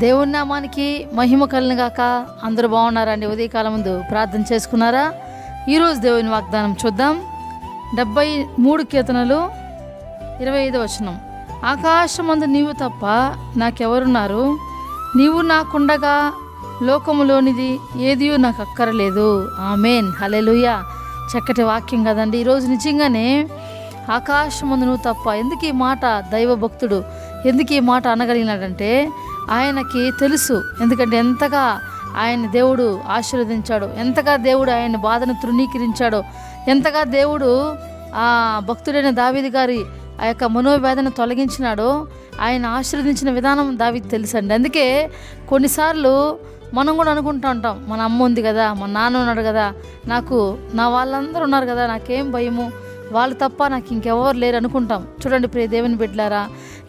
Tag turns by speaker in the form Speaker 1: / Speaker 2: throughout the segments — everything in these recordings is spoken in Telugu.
Speaker 1: దేవుని నామానికి మహిమ కలుగును గాక. అందరూ బాగున్నారండి? ఉదయకాలం ముందు ప్రార్థన చేసుకున్నారా? ఈరోజు దేవుని వాగ్దానం చూద్దాం. 73 కీర్తనలు 25వ వచనం. ఆకాశమందు నీవు తప్ప నాకెవరున్నారు? నీవు నాకుండగా లోకములోనిది ఏదియూ నాకు అక్కరలేదు. ఆమేన్, హల్లెలూయా. చక్కటి వాక్యం కదండి. ఈరోజు నిజంగానే ఆకాశమందు నువ్వు తప్ప. ఎందుకు ఈ మాట దైవభక్తుడు ఎందుకు ఈ మాట అనగలిగినాడంటే ఆయనకి తెలుసు. ఎందుకంటే ఎంతగా ఆయన దేవుడు ఆశీర్వదించాడో, ఎంతగా దేవుడు ఆయన బాధను తృణీకరించాడో, ఎంతగా దేవుడు ఆ భక్తుడైన దావీదు గారి ఆ యొక్క మనోవేదన తొలగించినాడో, ఆయన ఆశీర్వదించిన విధానం దావీదుకు తెలుసండి. అందుకే కొన్నిసార్లు మనం కూడా అనుకుంటూ ఉంటాం, మన అమ్మ ఉంది కదా, మన నాన్న ఉన్నాడు కదా, నాకు నా వాళ్ళందరూ ఉన్నారు కదా, నాకేం భయము, వాళ్ళు తప్ప నాకు ఇంకెవరు లేరు అనుకుంటాం. చూడండి ప్రియ దేవుని బిడ్డలారా,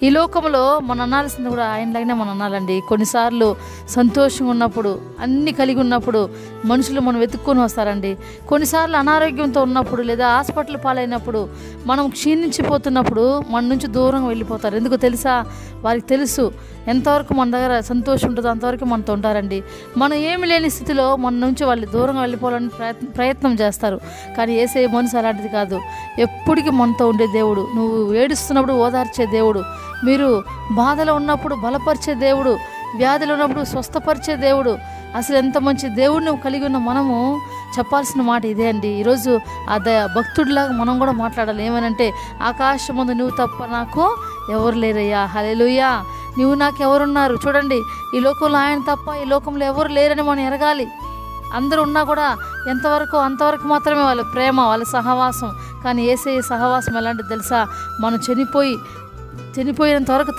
Speaker 1: ఈ లోకంలో మనం అనాల్సింది కూడా ఆయనలాగానే మనం అనాలండి. కొన్నిసార్లు సంతోషంగా ఉన్నప్పుడు, అన్నీ కలిగి ఉన్నప్పుడు మనుషులు మనం వెతుక్కొని వస్తారండి. కొన్నిసార్లు అనారోగ్యంతో ఉన్నప్పుడు లేదా హాస్పిటల్ పాలైనప్పుడు, మనం క్షీణించిపోతున్నప్పుడు మన నుంచి దూరంగా వెళ్ళిపోతారు. ఎందుకు తెలుసా? వారికి తెలుసు ఎంతవరకు మన దగ్గర సంతోషం ఉంటుందో అంతవరకు మనతో ఉంటారండి. మనం ఏమి లేని స్థితిలో మన నుంచి వాళ్ళు దూరంగా వెళ్ళిపోవాలని ప్రయత్నం చేస్తారు. కానీ యేసయ్య మనసు అలాంటిది కాదు. ఎప్పటికీ మనతో ఉండే దేవుడు. నువ్వు ఏడుస్తున్నప్పుడు ఓదార్చే దేవుడు, మీరు బాధలో ఉన్నప్పుడు బలపరిచే దేవుడు, వ్యాధులు ఉన్నప్పుడు స్వస్థపరిచే దేవుడు. అసలు ఎంత మంచి దేవుడిని కలిగి ఉన్న మనము చెప్పాల్సిన మాట ఇదే అండి. ఈరోజు ఆ భక్తుడిలాగా మనం కూడా మాట్లాడాలి. ఏమనంటే, ఆకాశమందు నువ్వు తప్ప నాకు ఎవరు లేరయ్యా. హల్లెలూయా. నువ్వు నాకు ఎవరున్నారు? చూడండి, ఈ లోకంలో ఆయన తప్ప ఈ లోకంలో ఎవరు లేరని మనం ఎరగాలి. అందరూ ఉన్నా కూడా ఎంతవరకు అంతవరకు మాత్రమే వాళ్ళ ప్రేమ, వాళ్ళ సహవాసం. కానీ యేసయ్య సహవాసం ఎలాంటిది తెలుసా? మనం చనిపోయేంత వరకు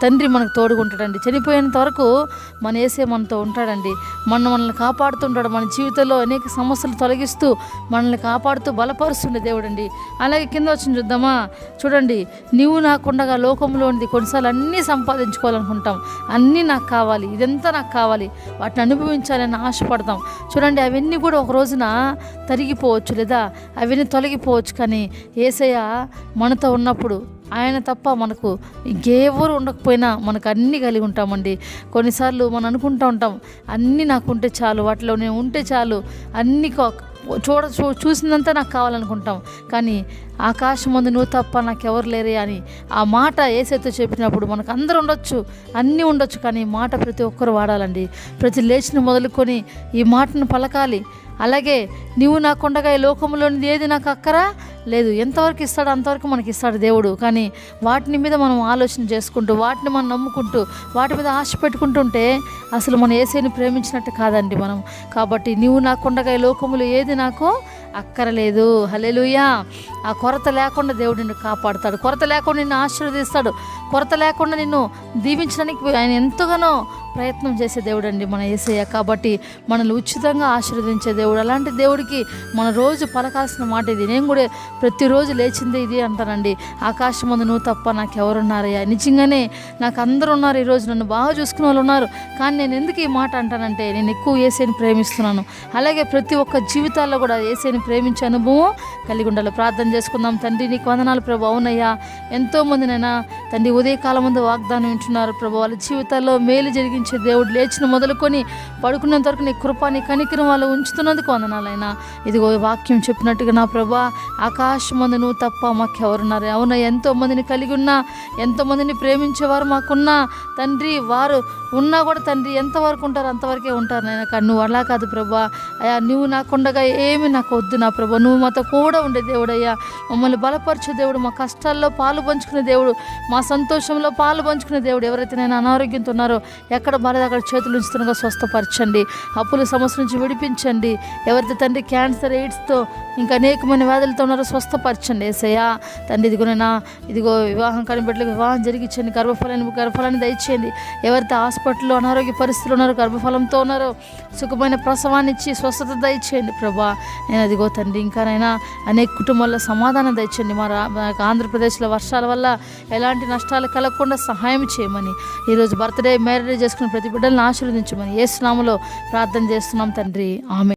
Speaker 1: తండ్రి మనకు తోడుకుంటాడండి. చనిపోయేంత వరకు మన యేసయ్య మనతో ఉంటాడండి. మనల్ని కాపాడుతుంటాడు. మన జీవితంలో అనేక సమస్యలు తొలగిస్తూ మనల్ని కాపాడుతూ బలపరుస్తుండే దేవుడండి. అలాగే కింద వచ్చిన చూద్దామా? చూడండి, నీవు నాకుండగా లోకంలోనిది. కొన్నిసార్లు అన్నీ సంపాదించుకోవాలనుకుంటాం, అన్నీ నాకు కావాలి, ఇదంతా నాకు కావాలి, వాటిని అనుభవించాలని ఆశపడతాం. చూడండి, అవన్నీ కూడా ఒక రోజున తరిగిపోవచ్చు లేదా అవన్నీ తొలగిపోవచ్చు. కానీ యేసయ్య మనతో ఉన్నప్పుడు, ఆయన తప్ప మనకు ఇంకెవరు ఉండకపోయినా మనకు అన్నీ కలిగి ఉంటామండి. కొన్నిసార్లు మనం అనుకుంటూ ఉంటాం, అన్నీ నాకు ఉంటే చాలు, వాటిలో నేను ఉంటే చాలు, అన్నీ చూసినంత నాకు కావాలనుకుంటాం. కానీ ఆకాశమందు నువ్వు తప్ప నాకెవరు లేరే అని ఆ మాట యేసయ్యతో చెప్పినప్పుడు మనకు అందరూ ఉండొచ్చు, అన్నీ ఉండొచ్చు. కానీ ఈ మాట ప్రతి ఒక్కరు వాడాలండి. ప్రతి లేచిన మొదలుకొని ఈ మాటను పలకాలి. అలాగే నీవు నాకుండగా ఈ లోకంలోనిది ఏది నాకు అక్కరా లేదు. ఎంతవరకు ఇస్తాడో అంతవరకు మనకి ఇస్తాడు దేవుడు. కానీ వాటిని మీద మనం ఆలోచన చేసుకుంటూ, వాటిని మనం నమ్ముకుంటూ, వాటి మీద ఆశ పెట్టుకుంటుంటే అసలు మన యేసయ్యని ప్రేమించినట్టు కాదండి మనం. కాబట్టి నీవు నాకుండగా ఈ లోకములో ఏది నాకు అక్కరలేదు. హల్లెలూయా. ఆ కొరత లేకుండా దేవుడు నిన్ను కాపాడుతాడు, కొరత లేకుండా నిన్ను ఆశీర్వదిస్తాడు, కొరత లేకుండా నిన్ను దీవించడానికి ఆయన ఎంతగానో ప్రయత్నం చేసే దేవుడు అండి మన యేసయ్య. కాబట్టి మనల్ని ఉచితంగా ఆశీర్వదించే దేవుడు. అలాంటి దేవుడికి మన రోజు పలకాల్సిన మాట ఇది. నేను కూడా ప్రతిరోజు లేచిందే ఇది అంటానండి, ఆకాశమందు నువ్వు తప్ప నాకు ఎవరున్నారయ్యా. నిజంగానే నాకు అందరూ ఉన్నారు, ఈరోజు నన్ను బాగా చూసుకునే వాళ్ళు ఉన్నారు. కానీ నేను ఎందుకు ఈ మాట అంటానంటే, నేను ఎక్కువ యేసయ్యని ప్రేమిస్తున్నాను. అలాగే ప్రతి ఒక్క జీవితాల్లో కూడా యేసయ్యని ప్రేమించే అనుభవం కలిగి ఉండాలి. ప్రార్థన చేసుకుందాం. తండ్రి, నీకు వందనాలు ప్రభు. అవునయ్యా, ఎంతోమందినైనా తండ్రి ఉదయకాలం ముందు వాగ్దానం వింటున్నారు ప్రభు. వాళ్ళ జీవితాల్లో మేలు జరిగించే దేవుడు, లేచిన మొదలుకొని పడుకున్నంత వరకు నీ కృప, నీ కనికరం వాళ్ళు ఉంచుతున్నందుకు వందనాలైనా. ఇదిగో వాక్యం చెప్పినట్టుగా నా ప్రభా, ఆకాశమందు నువ్వు తప్ప మాకెవరున్నారు? అవునా, ఎంతోమందిని కలిగి ఉన్నా, ఎంతోమందిని ప్రేమించేవారు మాకున్నా తండ్రి, వారు ఉన్నా కూడా తండ్రి ఎంతవరకు ఉంటారు అంతవరకే ఉంటారు నాయన. కానీ నువ్వు అలా కాదు ప్రభా. అయ్యా, నువ్వు నాకుండగా ఏమి నాకు వద్దు నా ప్రభా. నువ్వు మాతో కూడా ఉండే దేవుడు అయ్యా, మమ్మల్ని బలపరిచే దేవుడు, మా కష్టాల్లో పాలు పంచుకునే దేవుడు, మా సంతోషంలో పాలు పంచుకునే దేవుడు. ఎవరైతే నేను అనారోగ్యంతో ఉన్నారో, ఎక్కడ బాలేదు అక్కడ చేతులు ఉంచుతున్నగా స్వస్థపరచండి, అప్పుల సమస్య నుంచి విడిపించండి. ఎవరైతే తండ్రి క్యాన్సర్, ఎయిడ్స్తో ఇంకా అనేకమైన వ్యాధులతో ఉన్నారో స్వస్థపరచండి యేసయ్యా. తండ్రి ఇదిగో వివాహం కాని బిడ్డలకు వివాహం జరిగించండి, గర్భఫలాన్ని దయచేయండి. ఎవరైతే హాస్పిటల్లో అనారోగ్య పరిస్థితులు ఉన్నారో, గర్భఫలంతో ఉన్నారో, సుఖమైన ప్రసవాన్ని ఇచ్చి స్వస్థత దయచేయండి ప్రభా. నేను అదిగో తండ్రి ఇంకానైనా అనేక కుటుంబాల్లో సమాధానం దయచేయండి. మా ఆంధ్రప్రదేశ్లో వర్షాల వల్ల ఎలాంటి నష్టాలు కలగకుండా సహాయం చేయమని, ఈరోజు బర్త్డే మ్యారేజ్ చేసుకున్న ప్రతి బిడ్డలను ఆశీర్వదించమని యేసు నామములో ప్రార్థన చేస్తున్నాం తండ్రి. ఆమేన్.